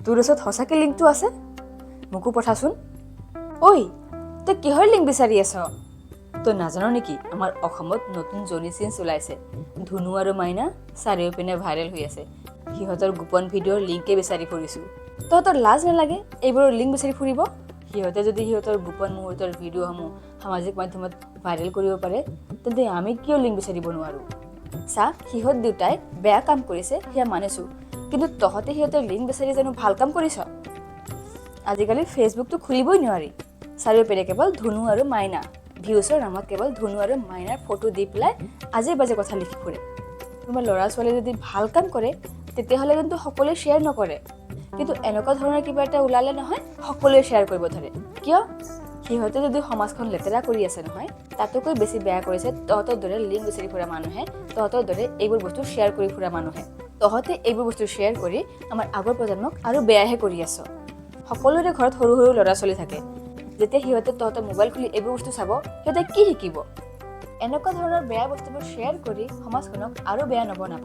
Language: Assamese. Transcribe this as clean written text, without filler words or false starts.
তোৰ ওচৰত সঁচাকৈ লিংকটো আছে মোকো পঠাচোন ঐ তই কিহৰ লিংক বিচাৰি আছ তই নাজানো নেকি আমাৰ অসমত নতুন জনি চিনছ ওলাইছে ধুনু আৰু মাইনা চাৰিওপিনে ভাইৰেল হৈ আছে সিহঁতৰ গোপন ভিডিঅ'ৰ লিংকে বিচাৰি ফুৰিছোঁ তহঁতৰ লাজ নালাগে এইবোৰৰ লিংক বিচাৰি ফুৰিব সিহঁতে যদি সিহঁতৰ গোপন মুহূৰ্তৰ ভিডিঅ'সমূহ সামাজিক মাধ্যমত ভাইৰেল কৰিব পাৰে তেন্তে আমি কিয় লিংক বিচাৰিব নোৱাৰোঁ চা সিহঁত দুটাই বেয়া কাম কৰিছে সেয়া মানিছোঁ কিন্তু তহঁতে সিহঁতৰ লিংক বিচাৰি জানো ভাল কাম কৰিছ আজিকালি ফেচবুকটো খুলিবই নোৱাৰি চাৰিওপিনে কেৱল ধুনু আৰু মাইনা ভিউচৰ নামত কেৱল ধুনু আৰু মাইনাৰ ফটো দি পেলাই আজে বাজে কথা লিখি ফুৰে কোনোবা ল'ৰা ছোৱালী যদি ভাল কাম কৰে তেতিয়াহ'লে কিন্তু সকলোৱে শ্বেয়াৰ নকৰে কিন্তু এনেকুৱা ধৰণৰ কিবা এটা ওলালে নহয় সকলোৱে শ্বেয়াৰ কৰিব ধৰে কিয় সিহঁতে যদি সমাজখন লেতেৰা কৰি আছে নহয় তাতকৈ বেছি বেয়া কৰিছে তহঁতৰ দৰে লিংক বিচাৰি ফুৰা মানুহে তহঁতৰ দৰে এইবোৰ বস্তু শ্বেয়াৰ কৰি ফুৰা মানুহে তহঁতে এইবোৰ বস্তু শ্বেয়াৰ কৰি আমাৰ আগৰ প্ৰজন্মক আৰু বেয়াহে কৰি আছ সকলোৰে ঘৰত সৰু সৰু ল'ৰা ছোৱালী থাকে যেতিয়া সিহঁতে তহঁতৰ মোবাইল খুলি এইবোৰ বস্তু চাব সিহঁতে কি শিকিব এনেকুৱা ধৰণৰ বেয়া বস্তুবোৰ শ্বেয়াৰ কৰি সমাজখনক আৰু বেয়া নবনাব